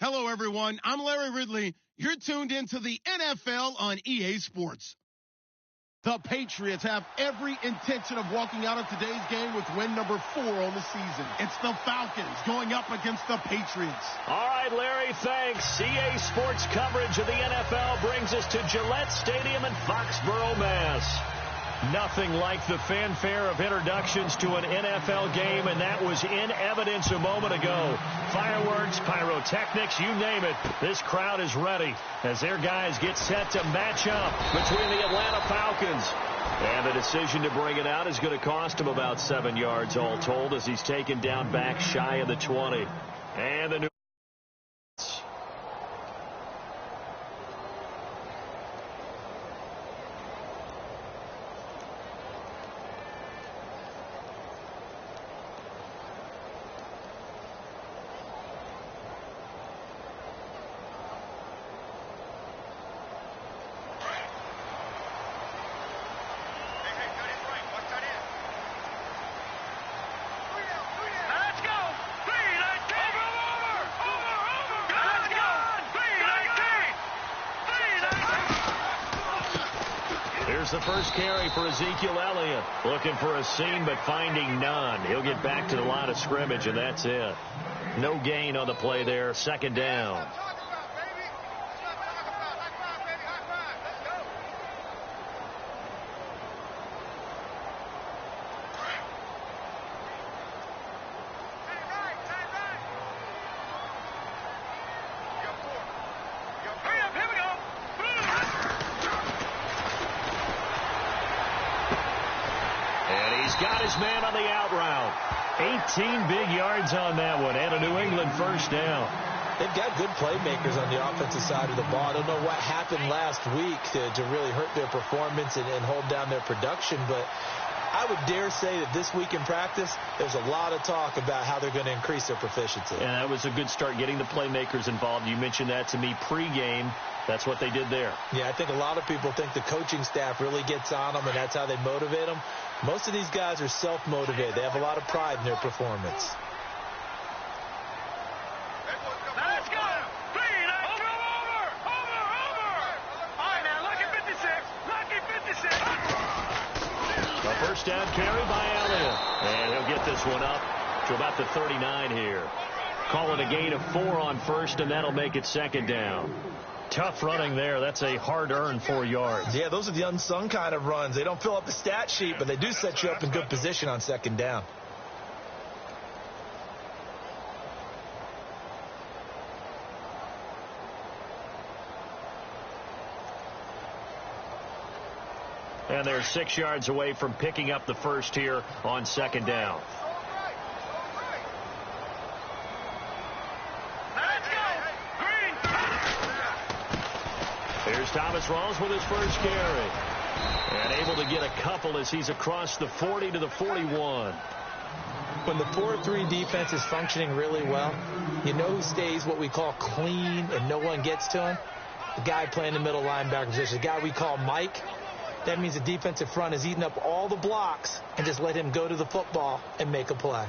Hello, everyone. I'm Larry Ridley. You're tuned into the NFL on EA Sports. The Patriots have every intention of walking out of today's game with win number 4 on the season. It's the Falcons going up against the Patriots. All right, Larry, thanks. EA Sports coverage of the NFL brings us to Gillette Stadium in Foxborough, Mass. Nothing like the fanfare of introductions to an NFL game, and that was in evidence a moment ago. Fireworks, pyrotechnics, you name it. This crowd is ready as their guys get set to match up between the Atlanta Falcons. And the decision to bring it out is going to cost him about 7 yards all told as he's taken down back shy of the 20. And the new the first carry for Ezekiel Elliott. Looking for a seam, but finding none. He'll get back to the line of scrimmage, and that's it. No gain on the play there. Second down. Got his man on the out route. 18 big yards on that one, and a New England first down. They've got good playmakers on the offensive side of the ball. I don't know what happened last week to really hurt their performance and hold down their production, but I would dare say that this week in practice, there's a lot of talk about how they're going to increase their proficiency. And that was a good start, getting the playmakers involved. You mentioned that to me pregame. That's what they did there. Yeah, I think a lot of people think the coaching staff really gets on them, and that's how they motivate them. Most of these guys are self-motivated. They have a lot of pride in their performance. Let's go! Over! All right, now, lucky 56. Lucky 56. A first down carry by Elliott. And he'll get this one up to about the 39 here. Call it a gain of 4 on first, and that'll make it second down. Tough running there. That's a hard-earned 4 yards. Yeah, those are the unsung kind of runs. They don't fill up the stat sheet, but they do set you up in good position on second down. And they're 6 yards away from picking up the first here on second down. Here's Thomas Rawls with his first carry. And able to get a couple as he's across the 40 to the 41. When the 4-3 defense is functioning really well, you know who stays what we call clean and no one gets to him? The guy playing the middle linebacker position, the guy we call Mike. That means the defensive front is eating up all the blocks and just let him go to the football and make a play.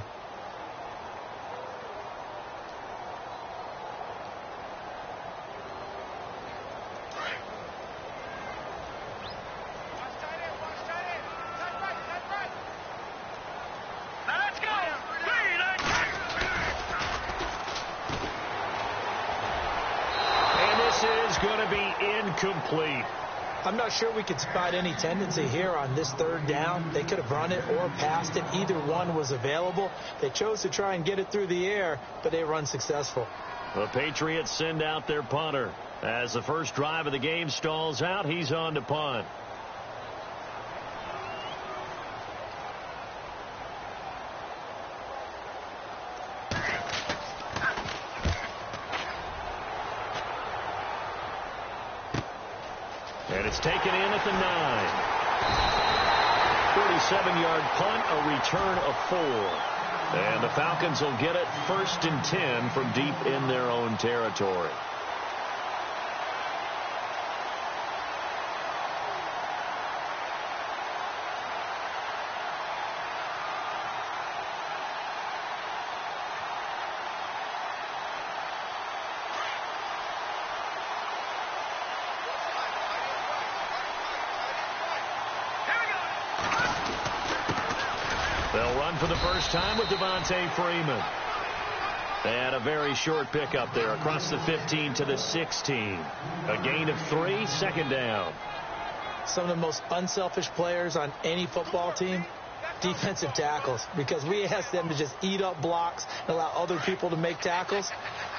Complete. I'm not sure we could spot any tendency here on this third down. They could have run it or passed it. Either one was available. They chose to try and get it through the air, but they were unsuccessful. The Patriots send out their punter. As the first drive of the game stalls out, he's on to punt. And it's taken in at the 9. 47-yard punt, a return of 4. And the Falcons will get it 1st and 10 from deep in their own territory. They'll run for the first time with Devontae Freeman. And a very short pickup there across the 15 to the 16. A gain of 3, second down. Some of the most unselfish players on any football team, defensive tackles, because we ask them to just eat up blocks and allow other people to make tackles.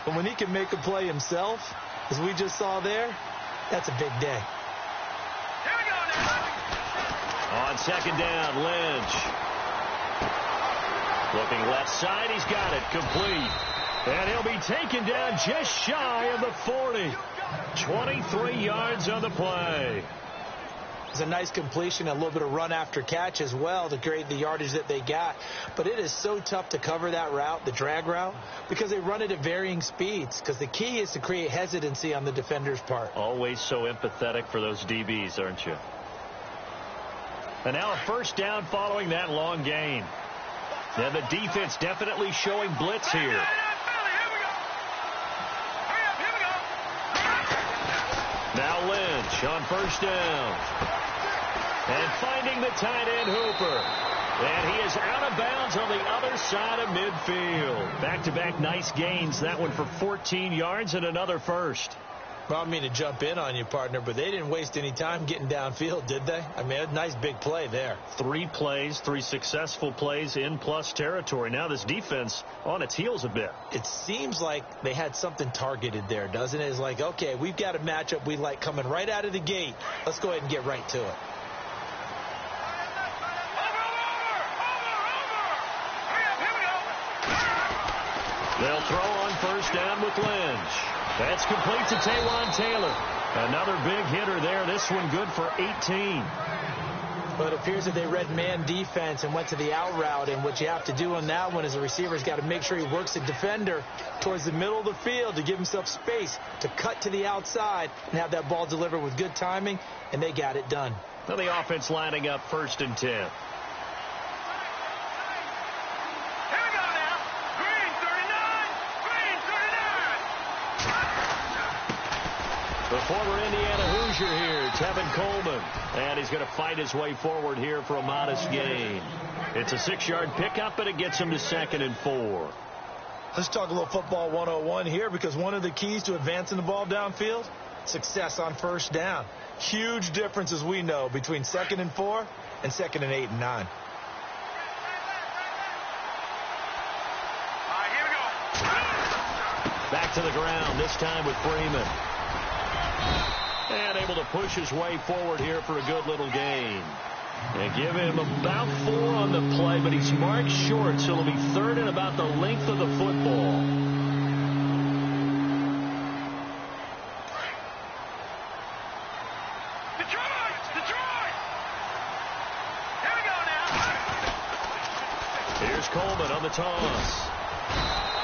But when he can make a play himself, as we just saw there, that's a big day. Here we go now. On second down, Lynch. Looking left side, he's got it, complete. And he'll be taken down just shy of the 40. 23 yards on the play. It's a nice completion, a little bit of run after catch as well to create the yardage that they got. But it is so tough to cover that route, the drag route, because they run it at varying speeds. Because the key is to create hesitancy on the defender's part. Always so empathetic for those DBs, aren't you? And now a first down following that long gain. And the defense definitely showing blitz here. Now Lynch on first down. And finding the tight end Hooper. And he is out of bounds on the other side of midfield. Back-to-back nice gains. That one for 14 yards and another first. Well, I don't mean to jump in on you, partner, but they didn't waste any time getting downfield, did they? I mean, a nice big play there. 3 plays, 3 successful plays in plus territory. Now this defense on its heels a bit. It seems like they had something targeted there, doesn't it? It's like, okay, we've got a matchup we like coming right out of the gate. Let's go ahead and get right to it. They'll throw on first down with Lynch. That's complete to Taywan Taylor. Another big hitter there. This one good for 18. But it appears that they read man defense and went to the out route. And what you have to do on that one is a receiver's got to make sure he works the defender towards the middle of the field to give himself space to cut to the outside and have that ball delivered with good timing. And they got it done. Now the offense lining up 1st and 10. The former Indiana Hoosier here, Tevin Coleman. And he's going to fight his way forward here for a modest gain. It's a 6-yard pickup, but it gets him to 2nd and 4. Let's talk a little football 101 here, because one of the keys to advancing the ball downfield, success on first down. Huge difference, as we know, between 2nd and 4 and 2nd and 8 and 9. Back to the ground, this time with Freeman. And able to push his way forward here for a good little gain. And give him about 4 on the play, but he's marked short, so it'll be 3rd and about the length of the football. Detroit! Here we go now. Here's Coleman on the toss.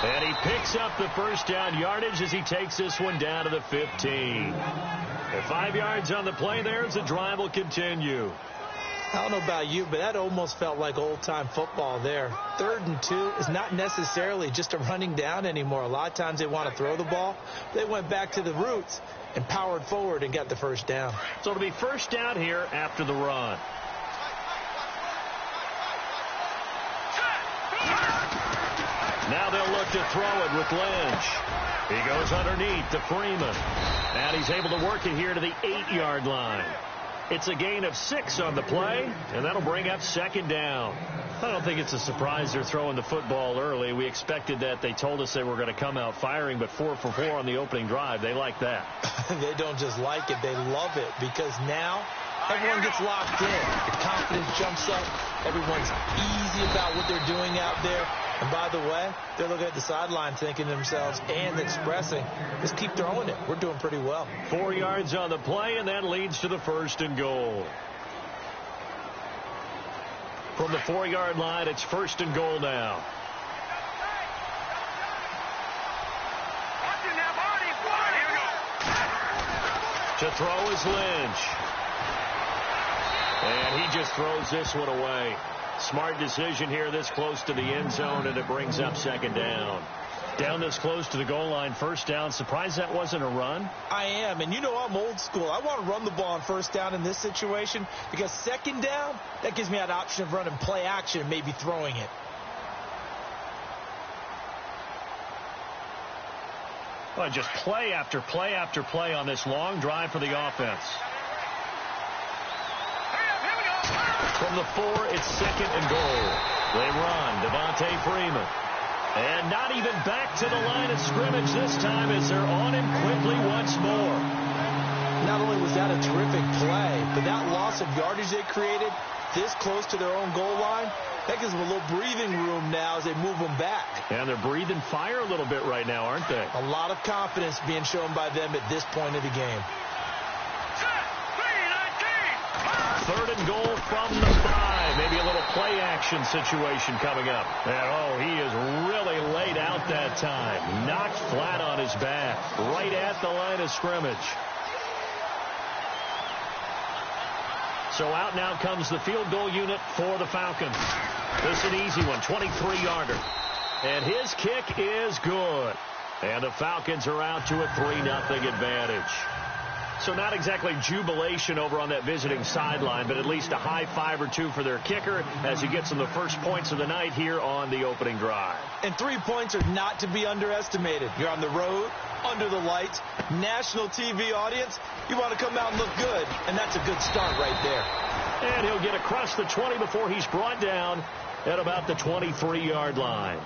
And he picks up the first down yardage as he takes this one down to the 15. And 5 yards on the play there as the drive will continue. I don't know about you, but that almost felt like old-time football there. 3rd and 2 is not necessarily just a running down anymore. A lot of times they want to throw the ball. They went back to the roots and powered forward and got the first down. So it'll be first down here after the run. Now they'll look to throw it with Lynch. He goes underneath to Freeman. And he's able to work it here to the 8-yard line. It's a gain of 6 on the play, and that'll bring up 2nd down. I don't think it's a surprise they're throwing the football early. We expected that. They told us they were going to come out firing, but 4 for 4 on the opening drive. They like that. They don't just like it, they love it, because now everyone gets locked in. The confidence jumps up. Everyone's easy about what they're doing out there. And by the way, they're looking at the sideline thinking to themselves and expressing, just keep throwing it. We're doing pretty well. 4 yards on the play, and that leads to the 1st and goal. From the 4-yard line, it's 1st and goal now. To throw is Lynch. And he just throws this one away. Smart decision here this close to the end zone, and it brings up 2nd down. Down this close to the goal line, first down. Surprised that wasn't a run? I am, and you know I'm old school. I want to run the ball on first down in this situation because second down, that gives me that option of running play action and maybe throwing it. Well, just play after play after play on this long drive for the offense. From the 4, it's second and goal. They run. Devontae Freeman. And not even back to the line of scrimmage this time as they're on him quickly once more. Not only was that a terrific play, but that loss of yardage they created this close to their own goal line, that gives them a little breathing room now as they move them back. And they're breathing fire a little bit right now, aren't they? A lot of confidence being shown by them at this point of the game. Third and goal from the 5. Maybe a little play action situation coming up. And, oh, he is really laid out that time. Knocked flat on his back. Right at the line of scrimmage. So out now comes the field goal unit for the Falcons. This is an easy one, 23-yarder. And his kick is good. And the Falcons are out to a 3-0 advantage. So not exactly jubilation over on that visiting sideline, but at least a high 5 or 2 for their kicker as he gets them the first points of the night here on the opening drive. And 3 points are not to be underestimated. You're on the road, under the lights, national TV audience. You want to come out and look good, and that's a good start right there. And he'll get across the 20 before he's brought down at about the 23-yard line.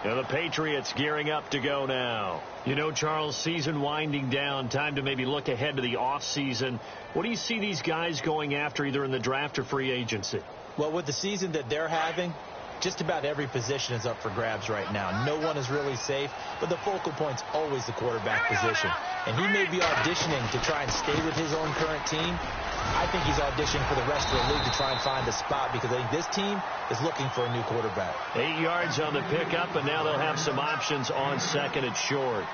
And the Patriots gearing up to go now. You know, Charles, season winding down, time to maybe look ahead to the offseason. What do you see these guys going after either in the draft or free agency? Well, with the season that they're having, just about every position is up for grabs right now. No one is really safe, but the focal point's always the quarterback position. And he may be auditioning to try and stay with his own current team. I think he's auditioning for the rest of the league to try and find a spot because I think this team is looking for a new quarterback. 8 yards on the pickup, and now they'll have some options on second and short.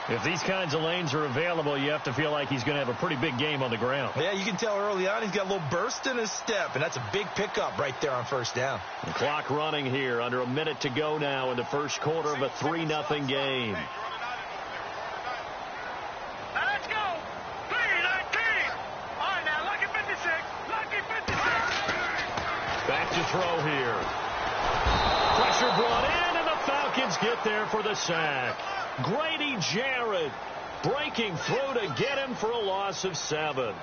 If these kinds of lanes are available, you have to feel like he's going to have a pretty big game on the ground. Yeah, you can tell early on he's got a little burst in his step, and that's a big pickup right there on first down. The clock running here, under a minute to go now in the first quarter of a 3-0 game. Let's go. 3-19. All right, now, lucky 56. Lucky 56. Back to throw here. Pressure brought in, and the Falcons get there for the sack. Grady Jarrett breaking through to get him for a loss of 7.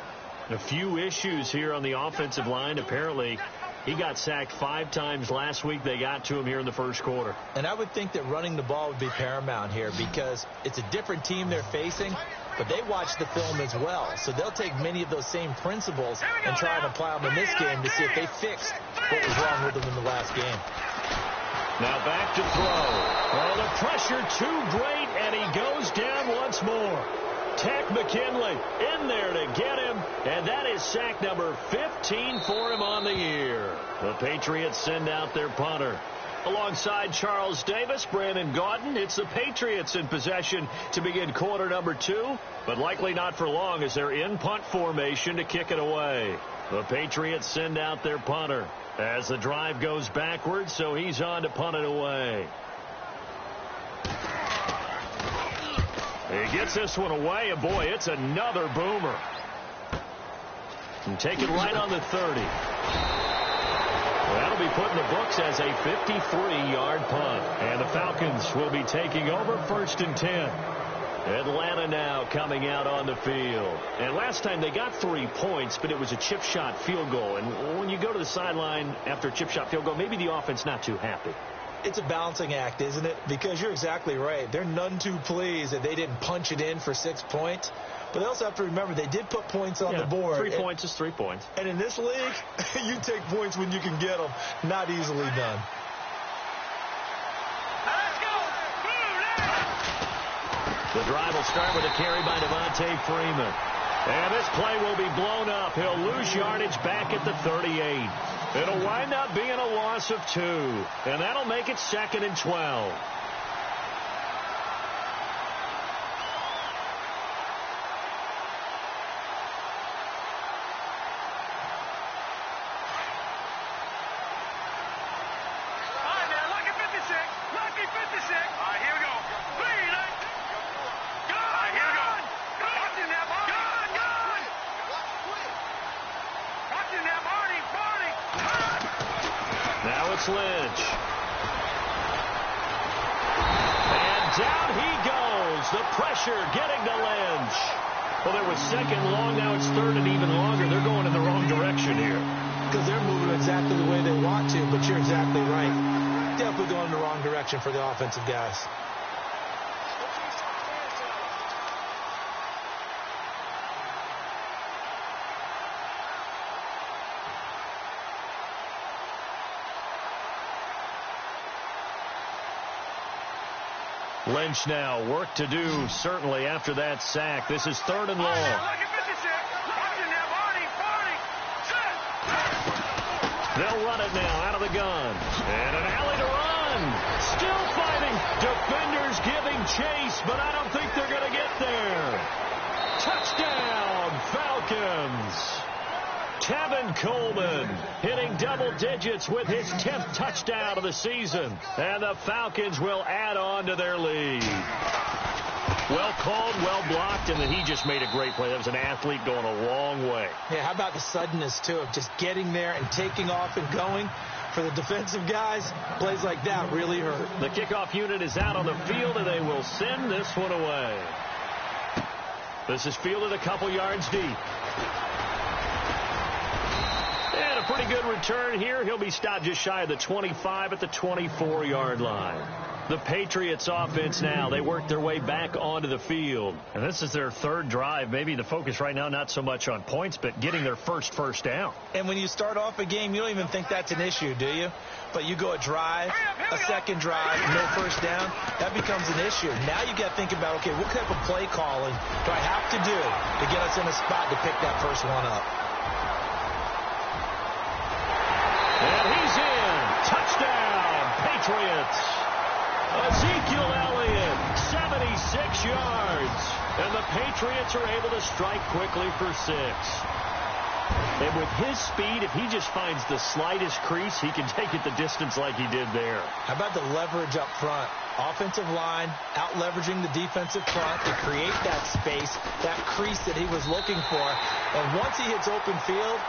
A few issues here on the offensive line. Apparently, he got sacked 5 times last week. They got to him here in the first quarter. And I would think that running the ball would be paramount here because it's a different team they're facing, but they watch the film as well. So they'll take many of those same principles and try and apply them in this game to see if they fixed what was wrong with them in the last game. Now back to throw. Oh, the pressure too great, and he goes down once more. Tech McKinley in there to get him, and that is sack number 15 for him on the year. The Patriots send out their punter. Alongside Charles Davis, Brandon Gaudin, it's the Patriots in possession to begin quarter number 2, but likely not for long as they're in punt formation to kick it away. The Patriots send out their punter as the drive goes backwards, so he's on to punt it away. He gets this one away, and boy, it's another boomer. And take it right on the 30. That'll be put in the books as a 53-yard punt. And the Falcons will be taking over first and 10. Atlanta now coming out on the field. And last time they got 3 points, but it was a chip shot field goal. And when you go to the sideline after a chip shot field goal, maybe the offense not too happy. It's a balancing act, isn't it? Because you're exactly right. They're none too pleased that they didn't punch it in for 6 points. But they also have to remember they did put points on the board. 3 points is 3 points. And in this league, you take points when you can get them. Not easily done. The drive will start with a carry by Devontae Freeman. And this play will be blown up. He'll lose yardage back at the 38. It'll wind up being a loss of 2. And that'll make it second and 12. All right, now, lucky 56. Lucky 56. All right, here we go. Now it's Lynch. And down he goes. The pressure getting to Lynch. Well, there was second long. Now it's third and even longer. They're going in the wrong direction here. Because they're moving exactly the way they want to, but you're exactly right. Definitely going in the wrong direction for the offensive guys. Lynch now, work to do, certainly, after that sack. This is third and long. They'll run it now out of the gun. And an alley to run. Still fighting. Defenders giving chase, but I don't think they're going to get there. Touchdown, Falcons. Tevin Coleman hitting double digits with his 10th touchdown of the season. And the Falcons will add on to their lead. Well called, well blocked, and then he just made a great play. That was an athlete going a long way. Yeah, how about the suddenness, too, of just getting there and taking off and going? For the defensive guys, plays like that really hurt. The kickoff unit is out on the field, and they will send this one away. This is fielded a couple yards deep. And a pretty good return here. He'll be stopped just shy of the 25 at the 24-yard line. The Patriots offense now, they work their way back onto the field. And this is their third drive. Maybe the focus right now not so much on points, but getting their first down. And when you start off a game, you don't even think that's an issue, do you? But you go a drive, a second drive, no first down, that becomes an issue. Now you got to think about, okay, what type of play calling do I have to do to get us in a spot to pick that first one up? And he's in. Touchdown, Patriots. Ezekiel Elliott, 76 yards. And the Patriots are able to strike quickly for 6. And with his speed, if he just finds the slightest crease, he can take it the distance like he did there. How about the leverage up front? Offensive line out-leveraging the defensive front to create that space, that crease that he was looking for. And once he hits open field,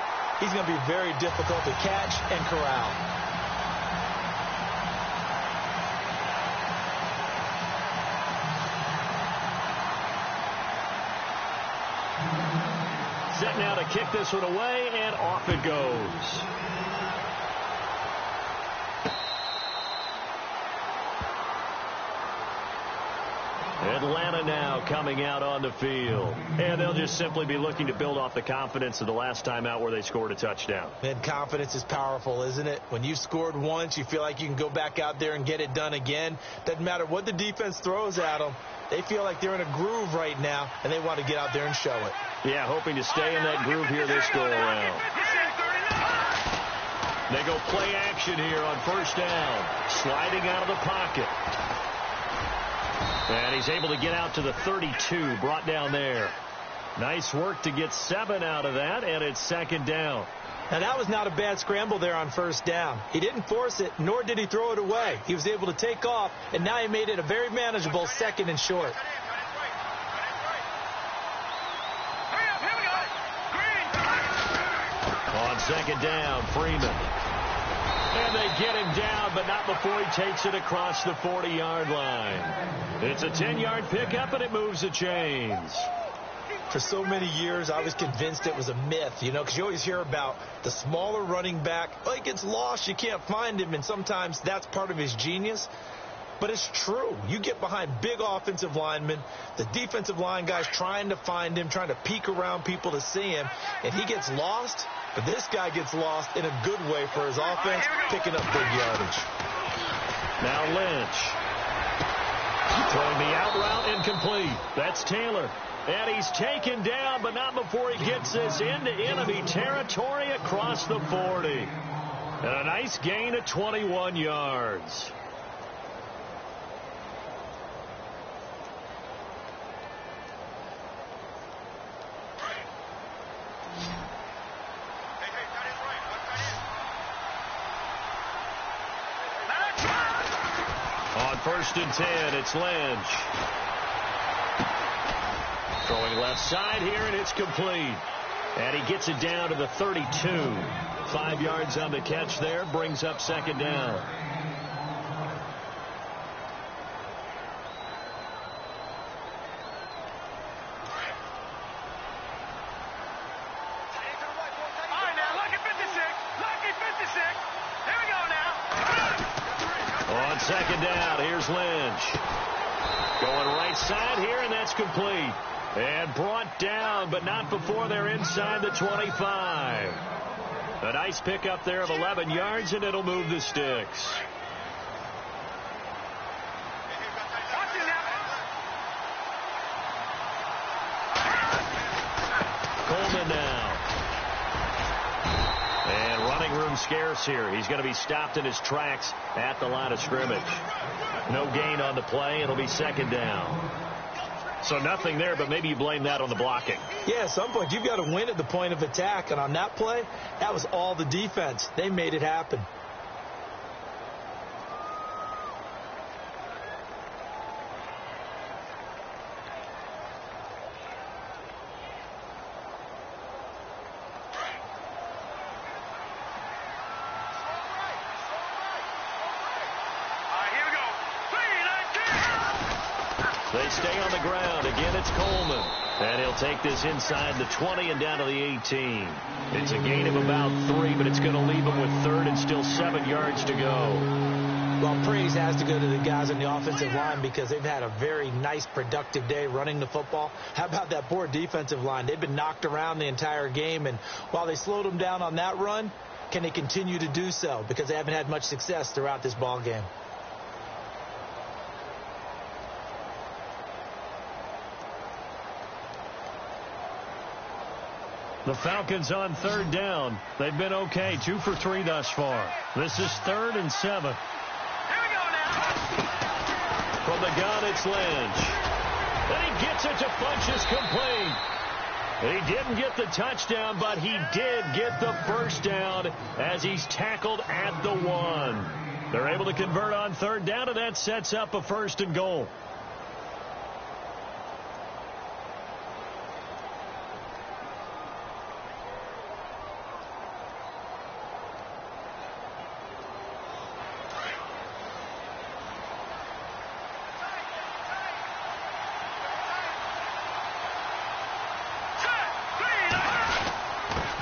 he's going to be very difficult to catch and corral. Set now to kick this one away, and off it goes. Atlanta now coming out on the field. And they'll just simply be looking to build off the confidence of the last time out where they scored a touchdown. And confidence is powerful, isn't it? When you scored once, you feel like you can go back out there and get it done again. Doesn't matter what the defense throws at them. They feel like they're in a groove right now, and they want to get out there and show it. Yeah, hoping to stay in that groove here this go-around. They go play action here on first down. Sliding out of the pocket. And he's able to get out to the 32, brought down there. Nice work to get 7 out of that, and it's second down. Now, that was not a bad scramble there on first down. He didn't force it, nor did he throw it away. He was able to take off, and now he made it a very manageable second and short. On second down, Freeman. And they get him down, but not before he takes it across the 40-yard line. It's a 10-yard pickup, and it moves the chains. For so many years, I was convinced it was a myth, you know, because you always hear about the smaller running back. Oh, he gets lost, you can't find him, and sometimes that's part of his genius. But it's true. You get behind big offensive linemen, the defensive line guys trying to find him, trying to peek around people to see him, and he gets lost. But this guy gets lost in a good way for his offense, picking up big yardage. Now Lynch. Throwing the out route incomplete. That's Taylor. And he's taken down, but not before he gets this into enemy territory across the 40. And a nice gain of 21 yards. On first and 10, it's Lynch. Throwing left side here, and it's complete. And he gets it down to the 32. 5 yards on the catch there. Brings up second down. On second down, here's Lynch. Going right side here, and that's complete. And brought down, but not before they're inside the 25. A nice pickup there of 11 yards, and it'll move the sticks. Coleman now. And running room scarce here. He's going to be stopped in his tracks at the line of scrimmage. No gain on the play. It'll be second down. So nothing there, but maybe you blame that on the blocking. Yeah, at some point you've got to win at the point of attack. And on that play, that was all the defense. They made it happen. They stay on the ground. Again, it's Coleman. And he'll take this inside the 20 and down to the 18. It's a gain of about 3, but it's going to leave him with third and still 7 yards to go. Well, praise has to go to the guys on the offensive line because they've had a very nice, productive day running the football. How about that poor defensive line? They've been knocked around the entire game, and while they slowed them down on that run, can they continue to do so? Because they haven't had much success throughout this ball game. The Falcons on third down. They've been okay. 2 for 3 thus far. This is 3rd and 7. Here we go now. From the gun, it's Lynch. And he gets it to Funchess complete. He didn't get the touchdown, but he did get the first down as he's tackled at the 1. They're able to convert on third down, and that sets up a 1st and goal.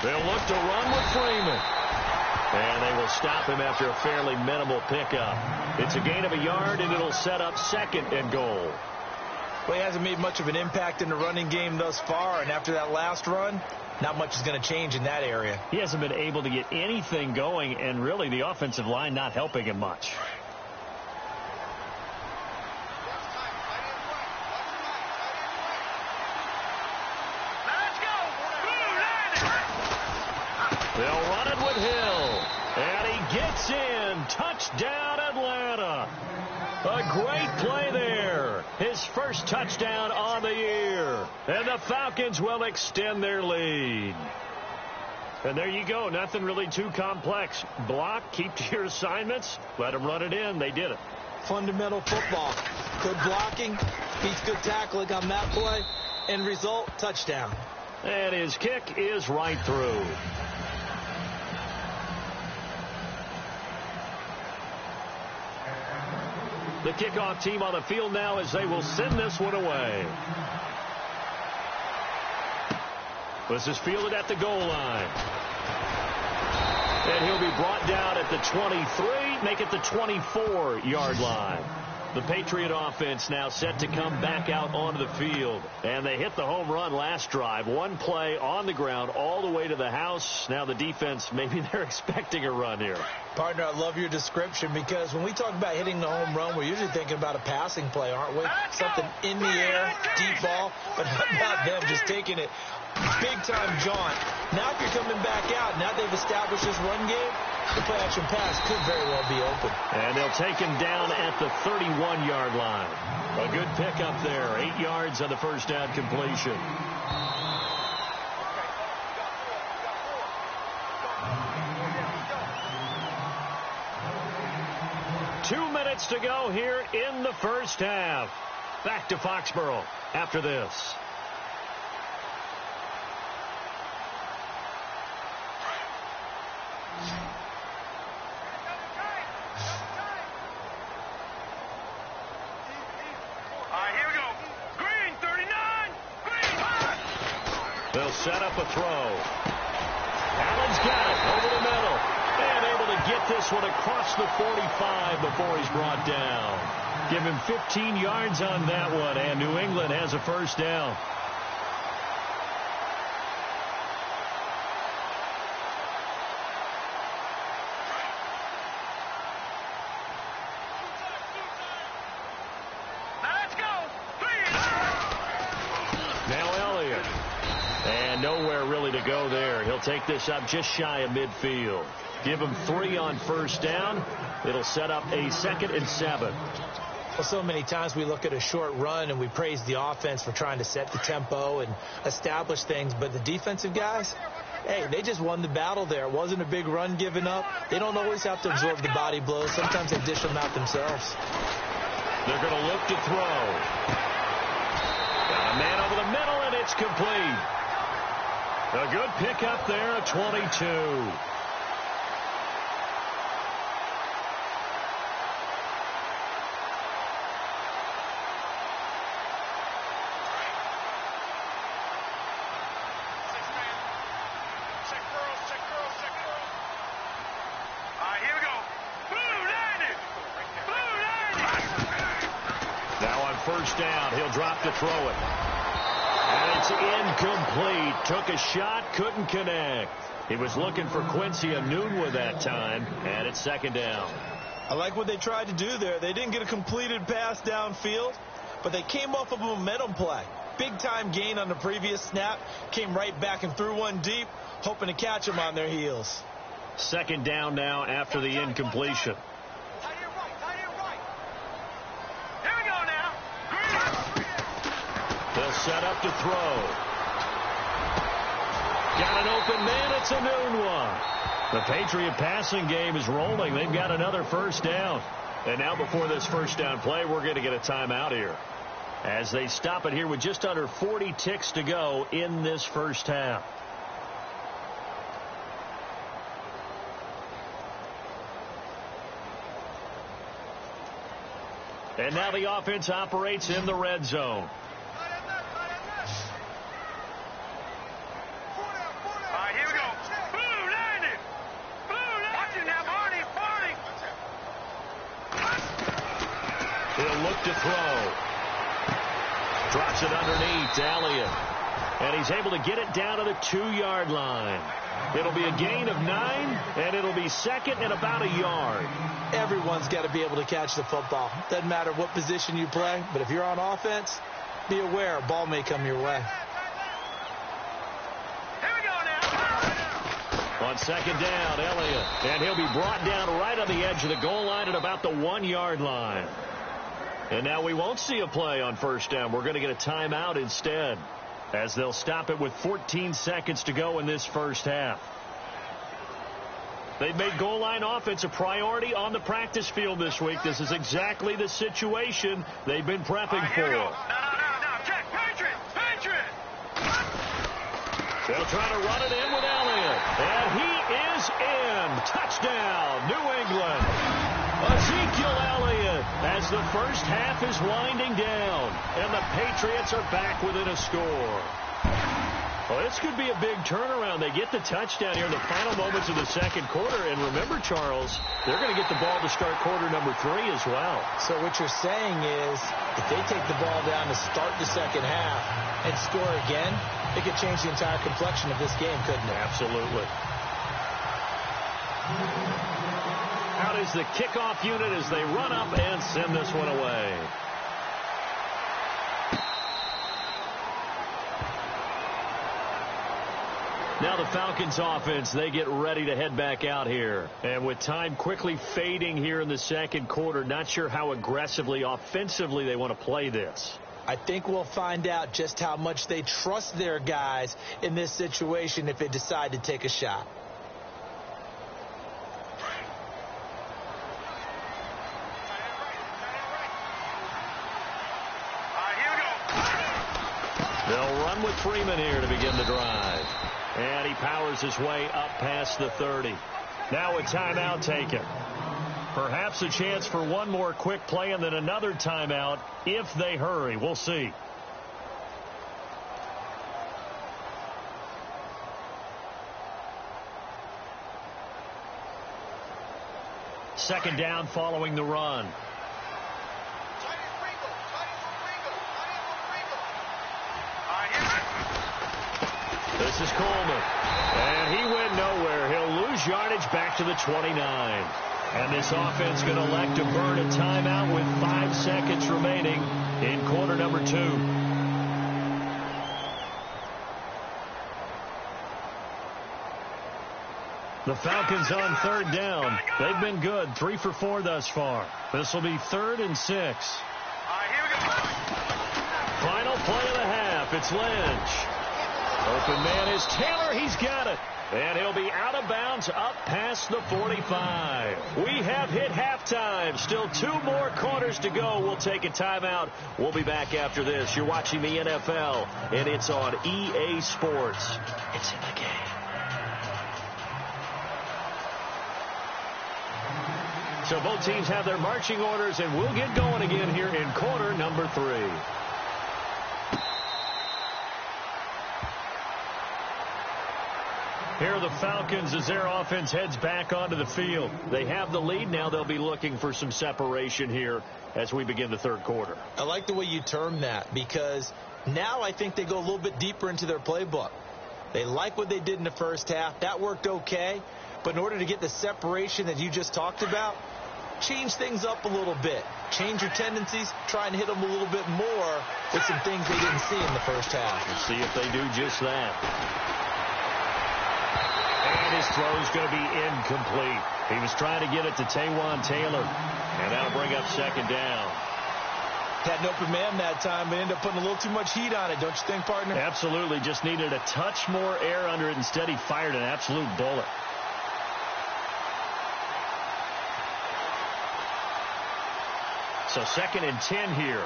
They'll look to run with Freeman. And they will stop him after a fairly minimal pickup. It's a gain of a yard, and it'll set up 2nd and goal. Well, he hasn't made much of an impact in the running game thus far, and after that last run, not much is going to change in that area. He hasn't been able to get anything going, and really the offensive line not helping him much. They'll run it with Hill. And he gets in. Touchdown, Atlanta. A great play there. His first touchdown on the year. And the Falcons will extend their lead. And there you go. Nothing really too complex. Block, keep to your assignments. Let them run it in. They did it. Fundamental football. Good blocking. Beats good tackling on that play. End result, touchdown. And his kick is right through. The kickoff team on the field now as they will send this one away. This is fielded at the goal line. And he'll be brought down at the 23, make it the 24-yard line. The Patriot offense now set to come back out onto the field. And they hit the home run last drive. One play on the ground all the way to the house. Now the defense, maybe they're expecting a run here. Partner, I love your description because when we talk about hitting the home run, we're usually thinking about a passing play, aren't we? Something in the air, deep ball. But how about them just taking it big-time jaunt? Now if you're coming back out, now they've established this run game, the play-action pass could very well be open. And they'll take him down at the 31-yard line. A good pickup there. 8 yards on the first down completion. Two minutes to go here in the first half. Back to Foxborough after this. They'll set up a throw. Allen's got it over the middle. And able to get this one across the 45 before he's brought down. Give him 15 yards on that one, and New England has a first down. Nowhere really to go there. He'll take this up just shy of midfield. Give him 3 on first down. It'll set up a 2nd and 7. Well, so many times we look at a short run and we praise the offense for trying to set the tempo and establish things. But the defensive guys, hey, they just won the battle there. It wasn't a big run given up. They don't always have to absorb the body blows. Sometimes they dish them out themselves. They're going to look to throw. Got a man over the middle, and it's complete. A good pickup there at 22. Now on first down, he'll drop to throw it. And it's incomplete. Took a shot, couldn't connect. He was looking for Quincy Enunwa that time, and it's 2nd down. I like what they tried to do there. They didn't get a completed pass downfield, but they came off of a momentum play. Big-time gain on the previous snap. Came right back and threw one deep, hoping to catch them on their heels. 2nd down now after the incompletion. They'll set up to throw. Got an open man. It's Enunwa. The Patriot passing game is rolling. They've got another first down. And now before this first down play, we're going to get a timeout here, as they stop it here with just under 40 ticks to go in this first half. And now the offense operates in the red zone. He'll look to throw. Drops it underneath to Elliott. And he's able to get it down to the 2-yard line. It'll be a gain of 9, and it'll be 2nd and about a yard. Everyone's got to be able to catch the football. Doesn't matter what position you play, but if you're on offense, be aware a ball may come your way. On 2nd down, Elliott. And he'll be brought down right on the edge of the goal line at about the 1-yard line. And now we won't see a play on first down. We're going to get a timeout instead, as they'll stop it with 14 seconds to go in this first half. They've made goal line offense a priority on the practice field this week. This is exactly the situation they've been prepping for. No. Check. Patriot. They'll try to run it in with Elliott. And he is in. Touchdown, New England. Ezekiel Elliott, as the first half is winding down, and the Patriots are back within a score. Well, this could be a big turnaround. They get the touchdown here in the final moments of the second quarter. And remember, Charles, they're going to get the ball to start quarter number 3 as well. So what you're saying is, if they take the ball down to start the second half and score again, it could change the entire complexion of this game, couldn't it? Absolutely. Out is the kickoff unit as they run up and send this one away. Now the Falcons offense, they get ready to head back out here. And with time quickly fading here in the second quarter, not sure how aggressively, offensively they want to play this. I think we'll find out just how much they trust their guys in this situation if they decide to take a shot. They'll run with Freeman here to begin the drive. And he powers his way up past the 30. Now a timeout taken. Perhaps a chance for one more quick play and then another timeout if they hurry. We'll see. Second down following the run. This is Coleman. And he went nowhere. He'll lose yardage back to the 29. And this offense going to elect to burn a timeout with 5 seconds remaining in quarter number 2. The Falcons on third down. They've been good. 3 for 4 thus far. This will be 3rd and 6. Final play of the half. It's Lynch. Open man is Taylor. He's got it. And he'll be out of bounds up past the 45. We have hit halftime. Still 2 more quarters to go. We'll take a timeout. We'll be back after this. You're watching the NFL, and it's on EA Sports. It's in the game. So both teams have their marching orders, and we'll get going again here in quarter number 3. Here are the Falcons as their offense heads back onto the field. They have the lead. Now they'll be looking for some separation here as we begin the third quarter. I like the way you term that, because now I think they go a little bit deeper into their playbook. They like what they did in the first half. That worked okay. But in order to get the separation that you just talked about, change things up a little bit. Change your tendencies. Try and hit them a little bit more with some things they didn't see in the first half. We'll see if they do just that. And his throw's going to be incomplete. He was trying to get it to Taywan Taylor. And that'll bring up second down. Had an open man that time, but ended up putting a little too much heat on it, don't you think, partner? Absolutely. Just needed a touch more air under it. Instead, he fired an absolute bullet. So 2nd and 10 here.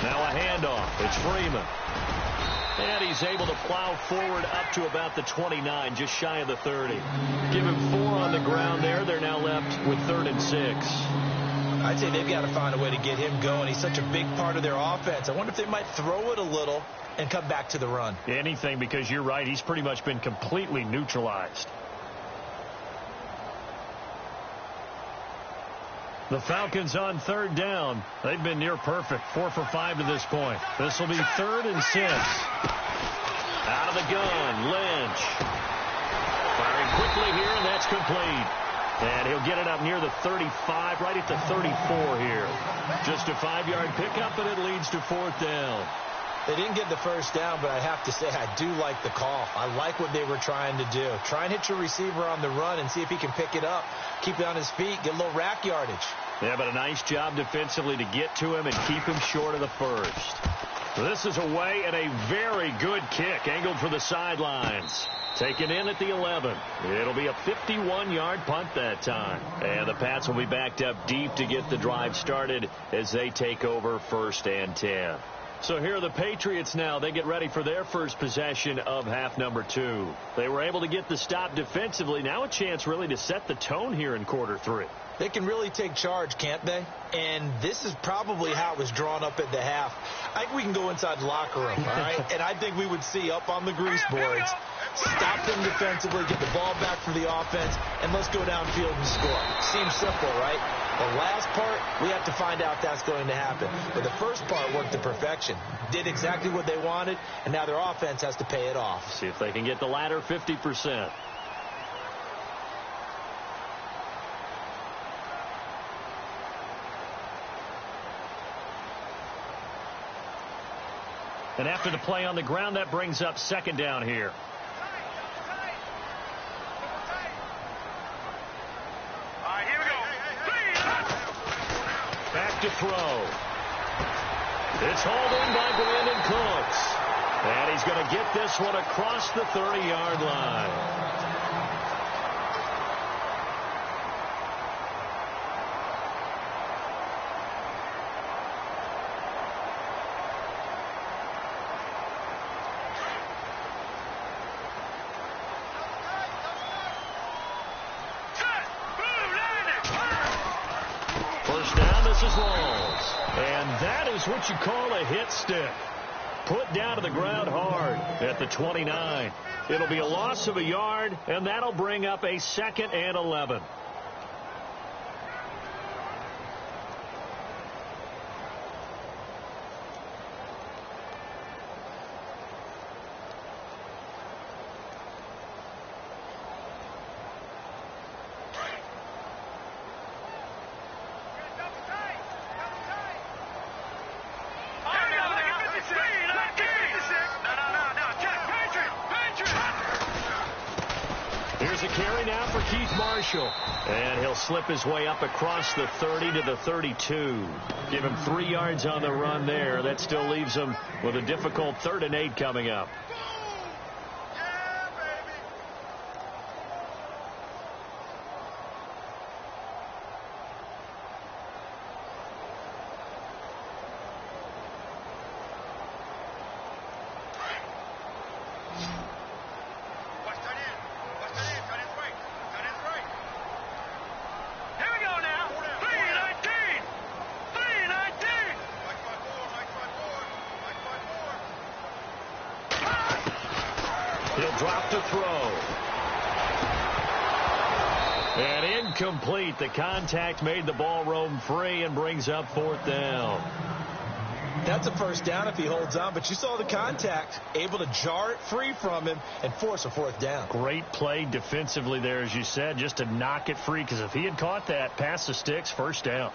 Now a handoff. It's Freeman. And he's able to plow forward up to about the 29, just shy of the 30. Give him 4 on the ground there. They're now left with 3rd and 6. I'd say they've got to find a way to get him going. He's such a big part of their offense. I wonder if they might throw it a little and come back to the run. Anything, because you're right. He's pretty much been completely neutralized. The Falcons on third down. They've been near perfect. 4 for 5 to this point. This will be 3rd and 6. Out of the gun, Lynch. Firing quickly here, and that's complete. And he'll get it up near the 35, right at the 34 here. Just a 5-yard pickup, and it leads to 4th down. They didn't get the first down, but I have to say I do like the call. I like what they were trying to do. Try and hit your receiver on the run and see if he can pick it up. Keep it on his feet, get a little rack yardage. Yeah, but a nice job defensively to get to him and keep him short of the first. This is away, and a very good kick angled for the sidelines. Taken in at the 11. It'll be a 51-yard punt that time. And the Pats will be backed up deep to get the drive started as they take over 1st and 10. So here are the Patriots now. They get ready for their first possession of half number 2. They were able to get the stop defensively. Now a chance really to set the tone here in quarter 3. They can really take charge, can't they? And this is probably how it was drawn up at the half. I think we can go inside the locker room, all right? And I think we would see up on the grease boards, stop them defensively, get the ball back for the offense, and let's go downfield and score. Seems simple, right? The last part, we have to find out if that's going to happen. But the first part worked to perfection. Did exactly what they wanted, and now their offense has to pay it off. See if they can get the latter 50%. And after the play on the ground, that brings up 2nd down here. Back to throw. It's hauled in by Brandon Cooks. And he's going to get this one across the 30-yard line. First down, this is Rawls. And that is what you call a hit stick. Put down to the ground hard at the 29. It'll be a loss of a yard, and that'll bring up a 2nd and 11. And he'll slip his way up across the 30 to the 32. Give him 3 yards on the run there. That still leaves him with a difficult 3rd and 8 coming up. Drop to throw. And incomplete. The contact made the ball roam free and brings up 4th down. That's a 1st down if he holds on, but you saw the contact, able to jar it free from him and force a 4th down. Great play defensively there, as you said, just to knock it free, because if he had caught that, past the sticks, 1st down.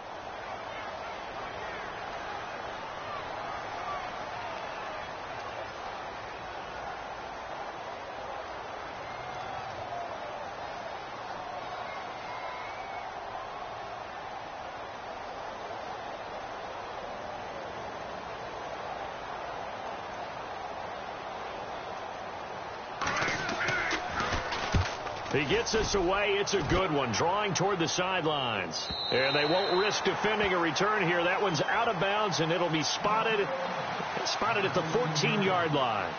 He gets us away. It's a good one. Drawing toward the sidelines. And they won't risk defending a return here. That one's out of bounds, and it'll be spotted at the 14-yard line.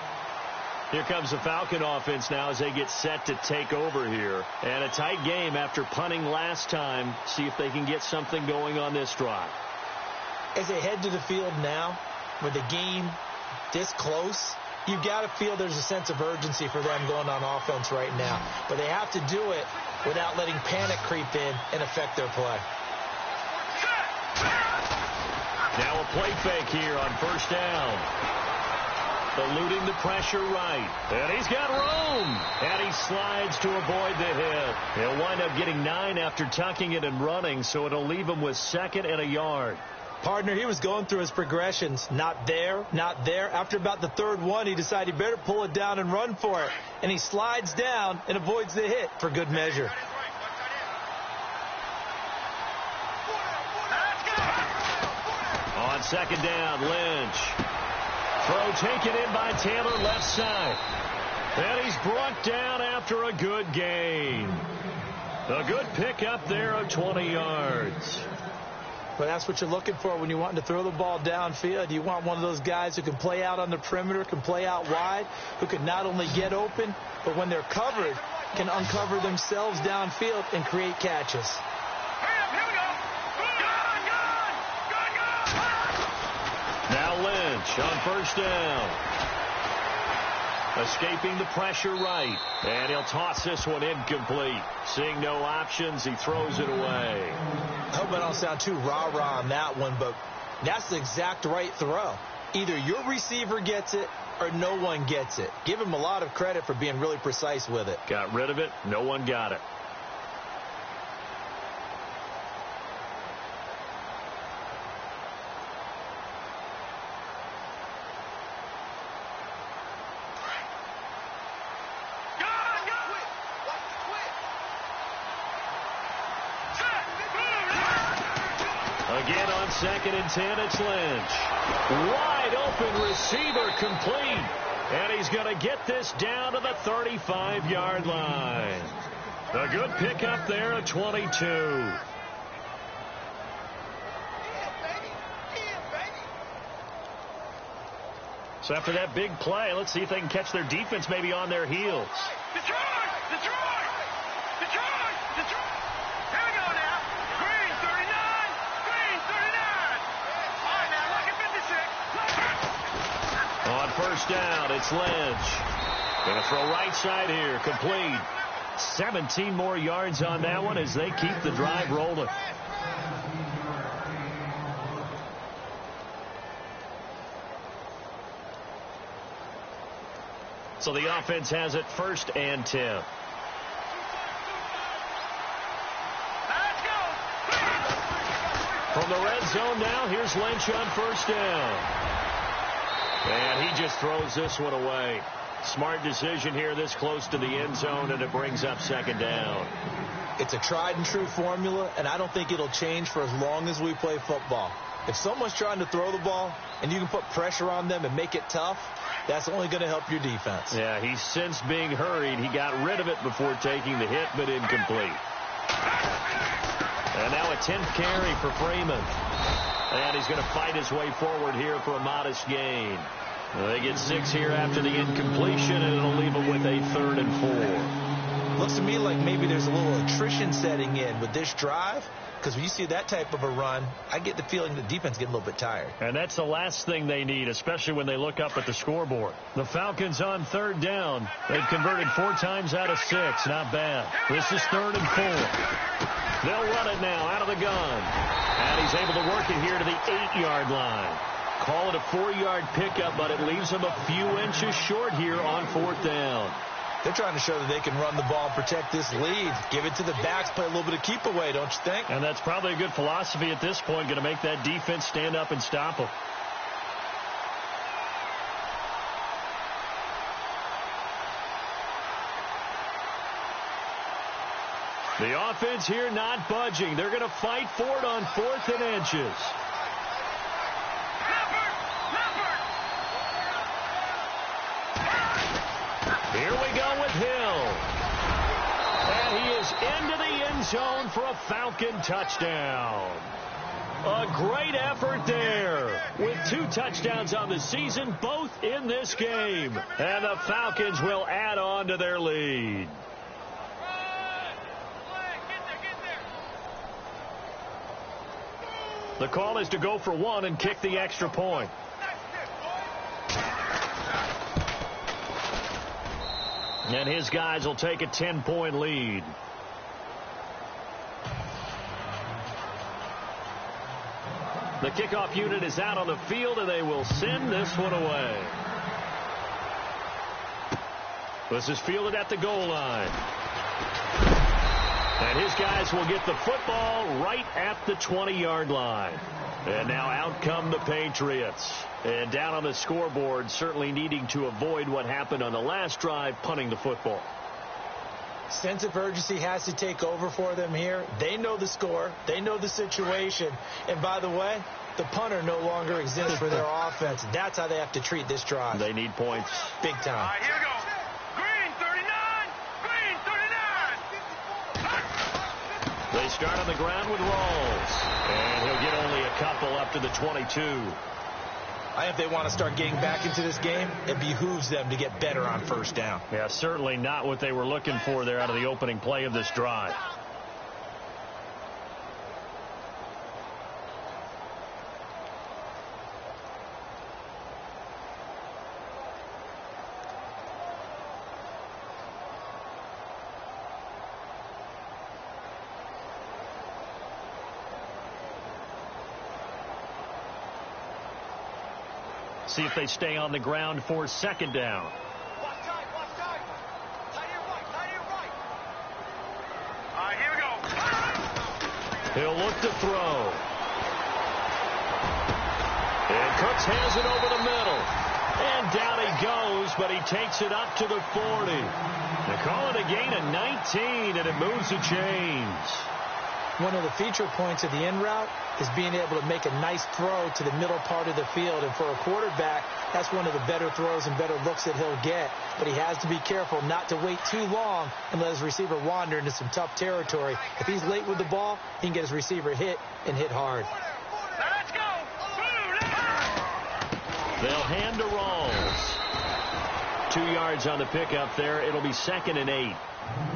Here comes the Falcon offense now as they get set to take over here. And a tight game after punting last time. See if they can get something going on this drive. As they head to the field now, with the game this close, you've got to feel there's a sense of urgency for them going on offense right now. But they have to do it without letting panic creep in and affect their play. Now a play fake here on 1st down. Eluding the pressure right. And he's got room. And he slides to avoid the hit. He'll wind up getting 9 after tucking it and running, so it'll leave him with 2nd and a yard. Partner, he was going through his progressions. Not there, not there. After about the 3rd one, he decided he better pull it down and run for it. And he slides down and avoids the hit for good measure. On 2nd down, Lynch. Throw taken in by Taylor left side. And he's brought down after a good gain. A good pickup there of 20 yards. But that's what you're looking for when you're wanting to throw the ball downfield. You want one of those guys who can play out on the perimeter, can play out wide, who can not only get open, but when they're covered, can uncover themselves downfield and create catches. Now Lynch on 1st down. Escaping the pressure right. And he'll toss this one incomplete. Seeing no options, he throws it away. I hope I don't sound too rah-rah on that one, but that's the exact right throw. Either your receiver gets it or no one gets it. Give him a lot of credit for being really precise with it. Got rid of it. No one got it. Again on 2nd and 10, it's Lynch. Wide open receiver complete. And he's going to get this down to the 35-yard line. A good pickup there at 22. So after that big play, let's see if they can catch their defense maybe on their heels. Detroit! Detroit! Detroit! Detroit! Here we go now. Green 39. Green 39. All right now, look at 56. On first down, it's Lynch. Going to throw right side here, complete. 17 more yards on that one as they keep the drive rolling. So the offense has it 1st and 10. From the red zone now, here's Lynch on first down. And he just throws this one away. Smart decision here this close to the end zone, and it brings up 2nd down. It's a tried and true formula, and I don't think it'll change for as long as we play football. If someone's trying to throw the ball and you can put pressure on them and make it tough, that's only going to help your defense. Yeah, he's since being hurried. He got rid of it before taking the hit, but incomplete. And now a 10th carry for Freeman. And he's going to fight his way forward here for a modest gain. They get 6 here after the incompletion, and it'll leave them with a 3rd and 4. Looks to me like maybe there's a little attrition setting in with this drive, because when you see that type of a run, I get the feeling the defense getting a little bit tired. And that's the last thing they need, especially when they look up at the scoreboard. The Falcons on 3rd down. They've converted 4 times out of 6. Not bad. This is 3rd and 4. They'll run it now out of the gun. And he's able to work it here to the 8-yard line. Call it a 4-yard pickup, but it leaves them a few inches short here on 4th down. They're trying to show that they can run the ball and protect this lead. Give it to the backs, play a little bit of keep away, don't you think? And that's probably a good philosophy at this point, going to make that defense stand up and stop them. The offense here not budging. They're going to fight for it on 4th and inches. Here we go with Hill. And he is into the end zone for a Falcon touchdown. A great effort there. With 2 touchdowns on the season, both in this game. And the Falcons will add on to their lead. The call is to go for 1 and kick the extra point. And his guys will take a 10-point lead. The kickoff unit is out on the field, and they will send this one away. This is fielded at the goal line. And his guys will get the football right at the 20-yard line. And now out come the Patriots. And down on the scoreboard, certainly needing to avoid what happened on the last drive, punting the football. Sense of urgency has to take over for them here. They know the score. They know the situation. And by the way, the punter no longer exists for their offense. That's how they have to treat this drive. They need points. Big time. All right, here we go. Green 39. Green 39. They start on the ground with Rawls. And he'll get only a couple up to the 22. I think if they want to start getting back into this game, it behooves them to get better on first down. Yeah, certainly not what they were looking for there out of the opening play of this drive. See if they stay on the ground for 2nd down. Watch tight, watch tight. Tight here right, tight here right. All right, here we go. He'll look to throw. And Cooks has it over the middle. And down he goes, but he takes it up to the 40. They call it a gain of 19, and it moves the chains. One of the feature points of the in route is being able to make a nice throw to the middle part of the field. And for a quarterback, that's one of the better throws and better looks that he'll get. But he has to be careful not to wait too long and let his receiver wander into some tough territory. If he's late with the ball, he can get his receiver hit and hit hard. Now let's go. They'll hand to Rawls. 2 yards on the pickup there. It'll be 2nd and 8.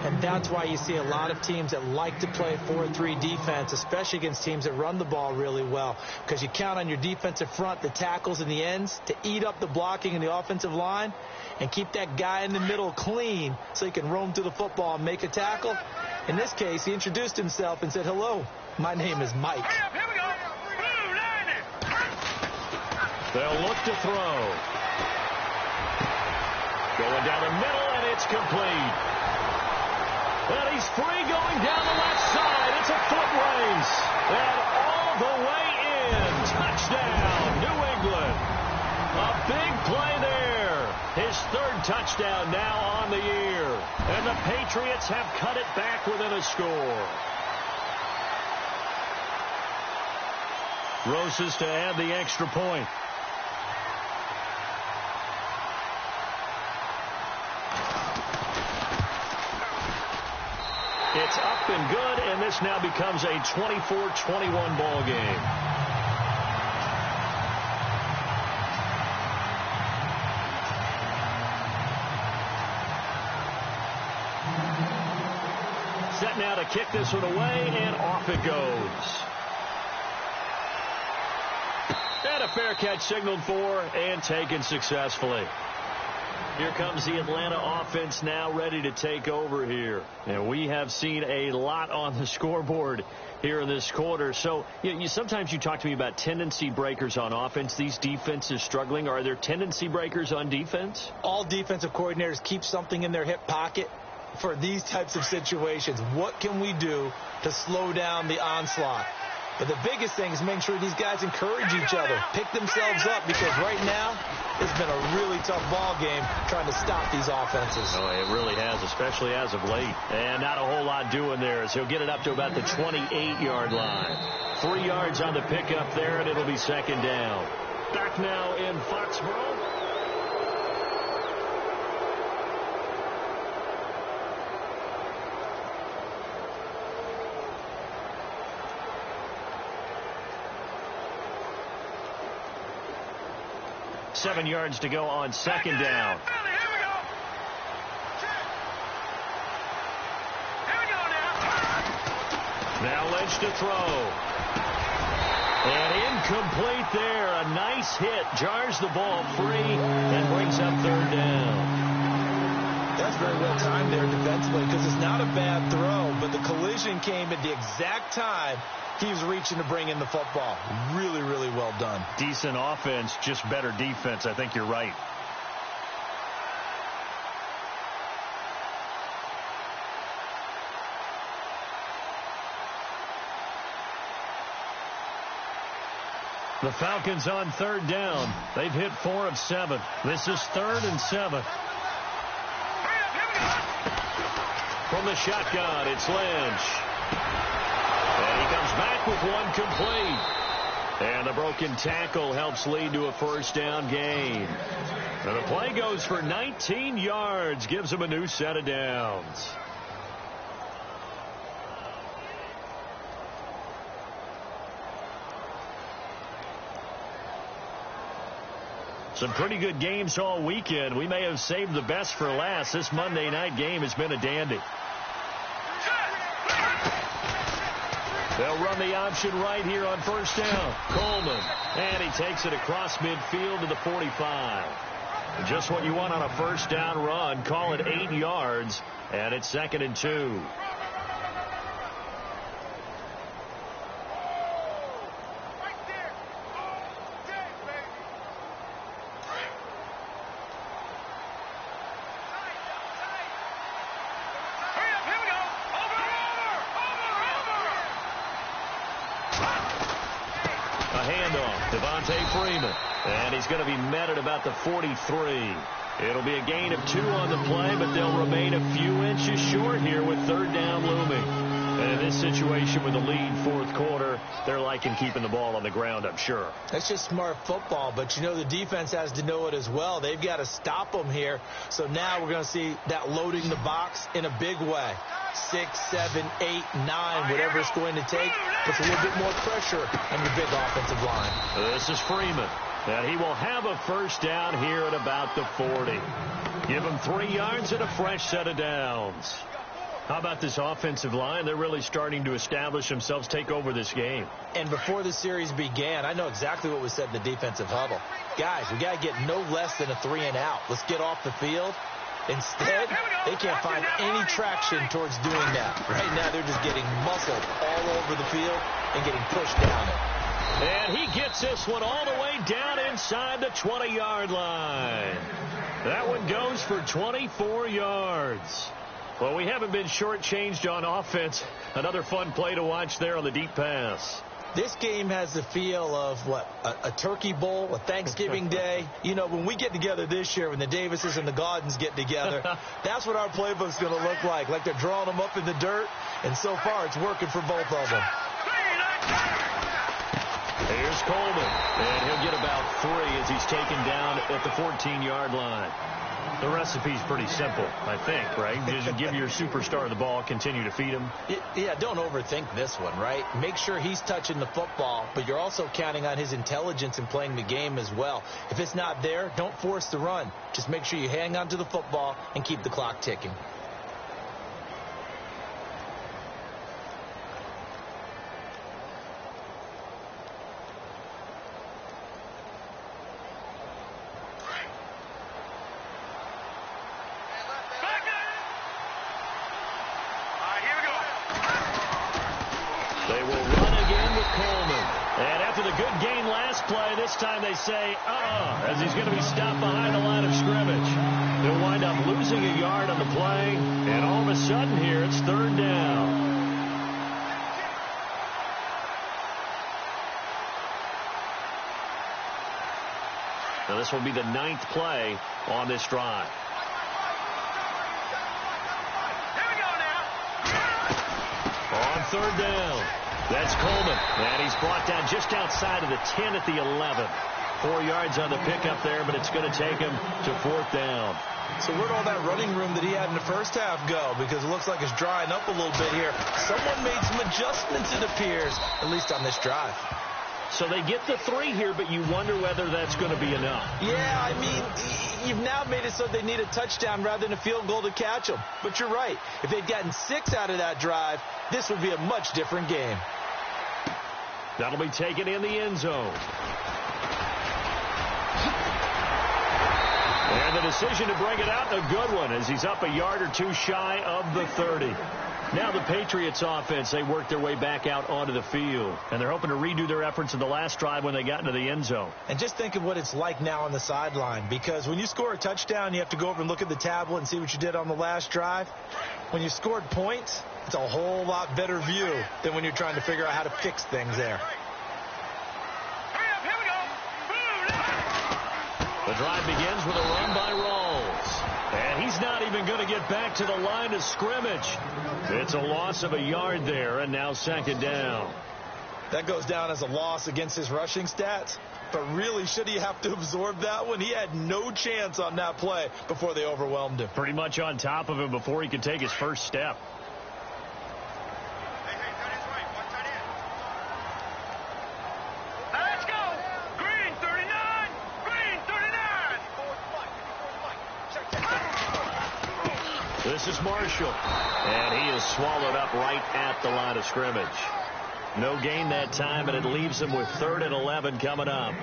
And that's why you see a lot of teams that like to play 4-3 defense, especially against teams that run the ball really well, because you count on your defensive front, the tackles and the ends, to eat up the blocking in the offensive line and keep that guy in the middle clean so he can roam to the football and make a tackle. In this case, he introduced himself and said, "Hello, my name is Mike." Here we go. Blue 90. They'll look to throw. Going down the middle, and it's complete. And he's free going down the left side. It's a foot race. And all the way in. Touchdown, New England. A big play there. His third touchdown now on the year. And the Patriots have cut it back within a score. Roses to add the extra point. It's up and good, and this now becomes a 24-21 ball game. Set now to kick this one away, and off it goes. And a fair catch signaled for and taken successfully. Here comes the Atlanta offense now ready to take over here. And we have seen a lot on the scoreboard here in this quarter. So sometimes you talk to me about tendency breakers on offense. These defenses struggling. Are there tendency breakers on defense? All defensive coordinators keep something in their hip pocket for these types of situations. What can we do to slow down the onslaught? But the biggest thing is making sure these guys encourage each other, pick themselves up, because right now it's been a really tough ball game trying to stop these offenses. Oh, it really has, especially as of late. And not a whole lot doing there, as he'll get it up to about the 28-yard line. 3 yards on the pickup there, and it'll be second down. Back now in Foxborough. Seven yards to go on second down. Here we go. Here we go now. Now Lynch to throw. And incomplete there. A nice hit. Jars the ball free and brings up third down. That's very well timed there defensively, because it's not a bad throw, but the collision came at the exact time he was reaching to bring in the football. Really, really well done. Decent offense, just better defense. I think you're right. The Falcons on third down. They've hit 4 of 7. This is 3rd and 7. From the shotgun, it's Lynch. And he comes back with one complete. And the broken tackle helps lead to a first down gain. And the play goes for 19 yards, gives him a new set of downs. Some pretty good games all weekend. We may have saved the best for last. This Monday night game has been a dandy. They'll run the option right here on first down. Coleman. And he takes it across midfield to the 45. Just what you want on a first down run. Call it 8 yards. And it's 2nd and 2. And he's going to be met at about the 43. It'll be a gain of 2 on the play, but they'll remain a few inches short here with third down looming. And in this situation with the lead fourth quarter, they're liking keeping the ball on the ground, I'm sure. That's just smart football, but you know the defense has to know it as well. They've got to stop them here. So now we're going to see that loading the box in a big way. 6, 7, 8, 9, whatever it's going to take, puts a little bit more pressure on your big offensive line. This is Freeman. And he will have a first down here at about the 40. Give him 3 yards and a fresh set of downs. How about this offensive line? They're really starting to establish themselves, take over this game. And before the series began, I know exactly what was said in the defensive huddle. Guys, we got to get no less than a 3-and-out. Let's get off the field. Instead, they can't find any traction towards doing that. Right now, they're just getting muscled all over the field and getting pushed down it. And he gets this one all the way down inside the 20-yard line. That one goes for 24 yards. Well, we haven't been shortchanged on offense. Another fun play to watch there on the deep pass. This game has the feel of, a turkey bowl, a Thanksgiving day. You know, when we get together this year, when the Davises and the Gaudens get together, that's what our playbook's going to look like they're drawing them up in the dirt. And so far, it's working for both of them. Here's Coleman, and he'll get about 3 as he's taken down at the 14-yard line. The recipe's pretty simple, I think, right? Just give your superstar the ball, continue to feed him. Yeah, don't overthink this one, right? Make sure he's touching the football, but you're also counting on his intelligence in playing the game as well. If it's not there, don't force the run. Just make sure you hang on to the football and keep the clock ticking. This time they say, as he's going to be stopped behind the line of scrimmage. They'll wind up losing a yard on the play, and all of a sudden here, it's 3rd down. Now this will be the 9th play on this drive. Here we go now. On 3rd down. That's Coleman, and he's brought down just outside of the 10 at the 11. 4 yards on the pickup there, but it's going to take him to 4th down. So where'd all that running room that he had in the first half go? Because it looks like it's drying up a little bit here. Someone made some adjustments, it appears, at least on this drive. So they get the 3 here, but you wonder whether that's going to be enough. Yeah, I mean, you've now made it so they need a touchdown rather than a field goal to catch them. But you're right. If they'd gotten 6 out of that drive, this would be a much different game. That'll be taken in the end zone. And the decision to bring it out, a good one, as he's up a yard or 2 shy of the 30. Now the Patriots offense, they work their way back out onto the field. And they're hoping to redo their efforts in the last drive when they got into the end zone. And just think of what it's like now on the sideline. Because when you score a touchdown, you have to go over and look at the tablet and see what you did on the last drive. When you scored points, it's a whole lot better view than when you're trying to figure out how to fix things there. The drive begins with a run by Rawls. And he's not even going to get back to the line of scrimmage. It's a loss of a yard there, and now 2nd down. That goes down as a loss against his rushing stats. But really, should he have to absorb that one? He had no chance on that play before they overwhelmed him. Pretty much on top of him before he could take his first step. This is Marshall, and he is swallowed up right at the line of scrimmage. No gain that time, and it leaves him with 3rd and 11 coming up.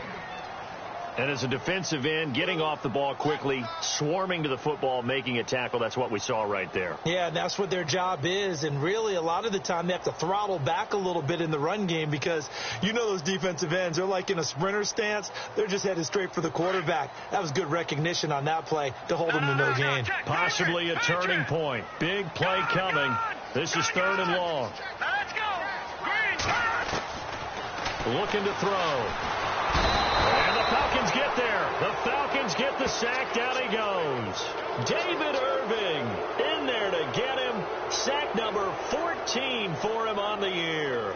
And as a defensive end, getting off the ball quickly, swarming to the football, making a tackle, that's what we saw right there. Yeah, and that's what their job is. And really, a lot of the time, they have to throttle back a little bit in the run game because you know those defensive ends, they're like in a sprinter stance. They're just headed straight for the quarterback. That was good recognition on that play to hold them to no gain. Possibly a turning point. Big play coming. This is 3rd and long. Looking to throw. And the Falcons get there. The Falcons get the sack. Down he goes. David Irving in there to get him. Sack number 14 for him on the year.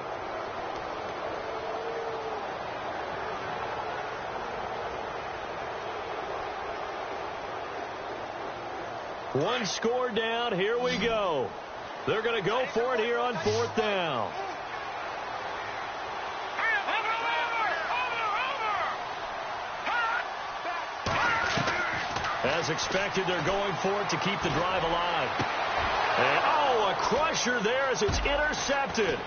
One score down. Here we go. They're going to go for it here on 4th down. As expected, they're going for it to keep the drive alive. And, Oh, a crusher there as it's intercepted.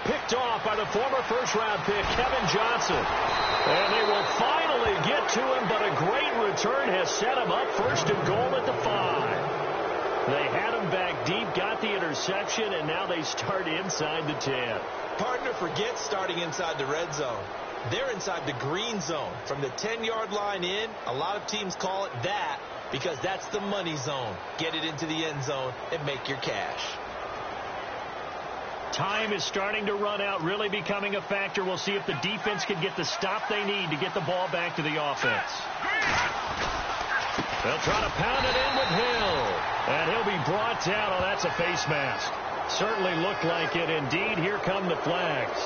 Picked off by the former first-round pick, Kevin Johnson. And they will finally get to him, but a great return has set him up first and goal at the 5. They had him back deep, got the interception, and now they start inside the 10. Partner forgets starting inside the red zone. They're inside the green zone. From the 10-yard line in, a lot of teams call it that because that's the money zone. Get it into the end zone and make your cash. Time is starting to run out, really becoming a factor. We'll see if the defense can get the stop they need to get the ball back to the offense. They'll try to pound it in with Hill. And he'll be brought down. Oh, that's a face mask. Certainly looked like it. Indeed, here come the flags.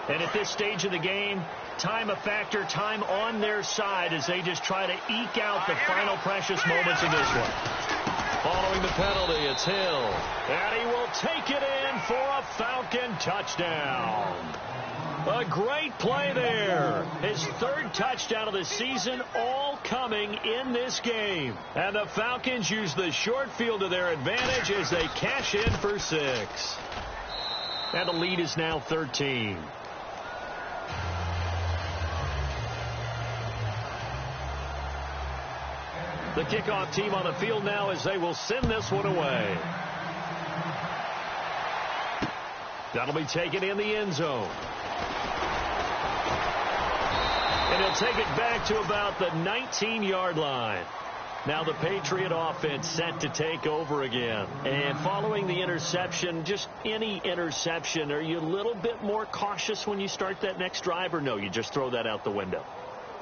And at this stage of the game, time a factor, time on their side as they just try to eke out the final precious moments of this one. Following the penalty, it's Hill. And he will take it in for a Falcon touchdown. A great play there. His third touchdown of the season, all coming in this game. And the Falcons use the short field to their advantage as they cash in for 6. And the lead is now 13. The kickoff team on the field now as they will send this one away. That'll be taken in the end zone. And he'll take it back to about the 19-yard line. Now the Patriot offense set to take over again. And following the interception, just any interception, are you a little bit more cautious when you start that next drive, or no, you just throw that out the window?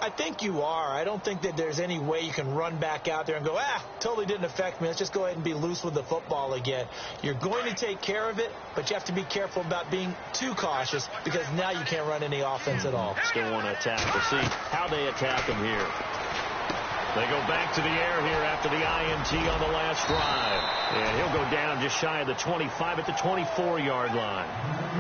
I think you are. I don't think that there's any way you can run back out there and go, totally didn't affect me. Let's just go ahead and be loose with the football again. You're going to take care of it, but you have to be careful about being too cautious because now you can't run any offense at all. Still want to attack. We'll see how they attack him here. They go back to the air here after the INT on the last drive. And he'll go down just shy of the 25 at the 24-yard line.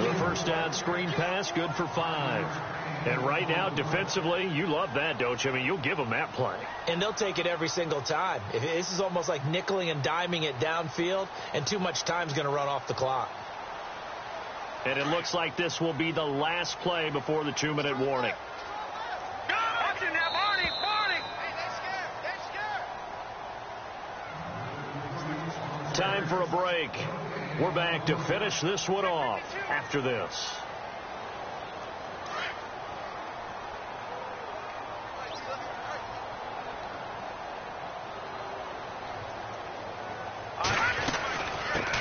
The first down screen pass, good for 5. And right now, defensively, you love that, don't you? I mean, you'll give them that play. And they'll take it every single time. This is almost like nickeling and diming it downfield, and too much time's going to run off the clock. And it looks like this will be the last play before the 2-minute warning. Watch it now, Barney. Time for a break. We're back to finish this one off after this.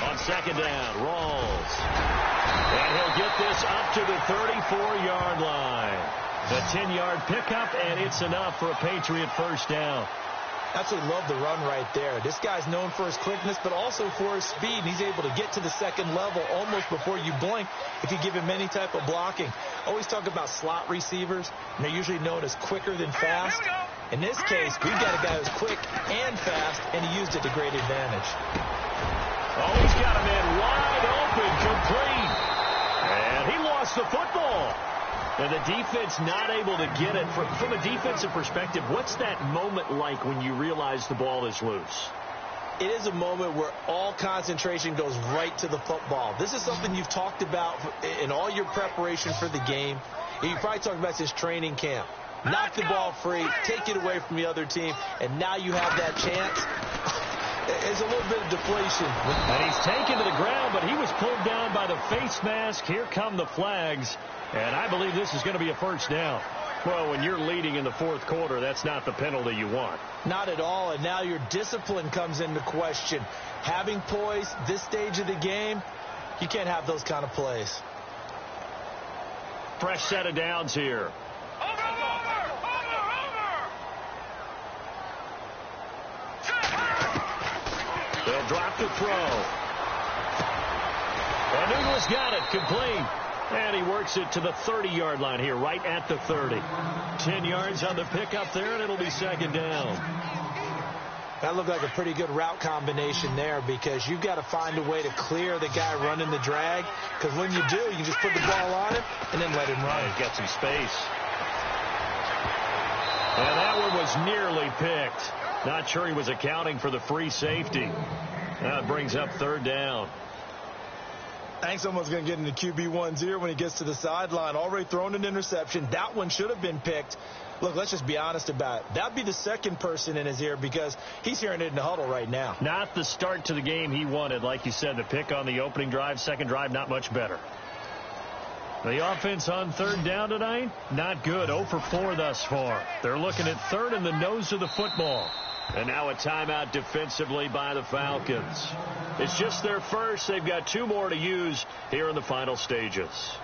On second down, Rawls. And he'll get this up to the 34-yard line. The 10-yard pickup, and it's enough for a Patriot first down. Absolutely love the run right there. This guy's known for his quickness, but also for his speed. He's able to get to the second level almost before you blink if you give him any type of blocking. Always talk about slot receivers, and they're usually known as quicker than fast. In this case, we've got a guy who's quick and fast, and he used it to great advantage. Oh, he's got him in wide open, complete. And he lost the football. And the defense not able to get it. From a defensive perspective, what's that moment like when you realize the ball is loose? It is a moment where all concentration goes right to the football. This is something you've talked about in all your preparation for the game. You probably talked about this training camp. Knock the ball free, take it away from the other team, and now you have that chance. There's a little bit of deflation. And he's taken to the ground, but he was pulled down by the face mask. Here come the flags. And I believe this is going to be a first down. Well, when you're leading in the fourth quarter, that's not the penalty you want. Not at all, and now your discipline comes into question. Having poise this stage of the game, you can't have those kind of plays. Fresh set of downs here. Over! They'll drop the throw. And Douglas got it, complete. And he works it to the 30-yard line here, right at the 30. 10 yards on the pickup there, and it'll be second down. That looked like a pretty good route combination there because you've got to find a way to clear the guy running the drag, because when you do, you can just put the ball on him and then let him run. He's got some space. And that one was nearly picked. Not sure he was accounting for the free safety. That brings up third down. I think someone's going to get into QB1's ear when he gets to the sideline. Already thrown an interception. That one should have been picked. Look, let's just be honest about it. That'd be the second person in his ear because he's hearing it in the huddle right now. Not the start to the game he wanted. Like you said, the pick on the opening drive, second drive, not much better. The offense on third down tonight, not good. 0 for 4 thus far. They're looking at third in the nose of the football. And now a timeout defensively by the Falcons. It's just their first. They've got 2 more to use here in the final stages.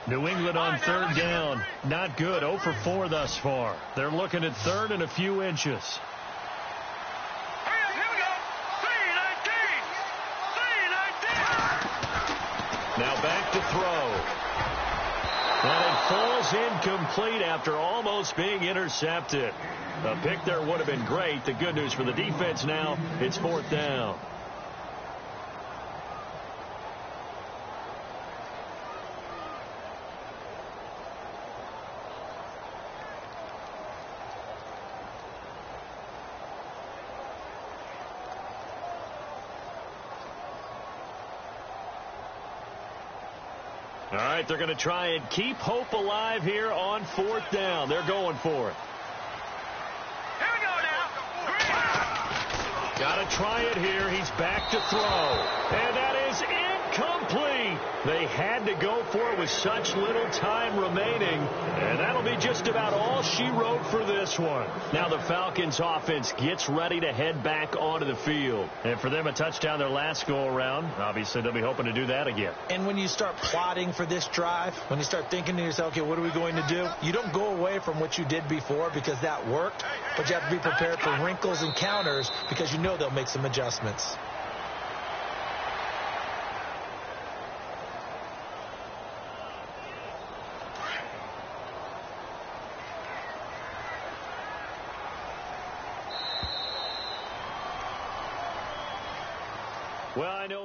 New England on third down. Not good. 0 for 4 thus far. They're looking at third and a few inches. Here we go. 3-19. Now back to throw. And it falls incomplete after almost being intercepted. A pick there would have been great. The good news for the defense now, it's fourth down. All right, they're going to try and keep hope alive here on fourth down. They're going for it. Here we go now. Got to try it here. He's back to throw. And that is incomplete. They had to go for it with such little time remaining. And that'll be just about all she wrote for this one. Now the Falcons offense gets ready to head back onto the field. And for them, a touchdown their last go-around. Obviously, they'll be hoping to do that again. And when you start plotting for this drive, when you start thinking to yourself, okay, what are we going to do? You don't go away from what you did before because that worked, but you have to be prepared for wrinkles and counters because you know they'll make some adjustments. Well, I know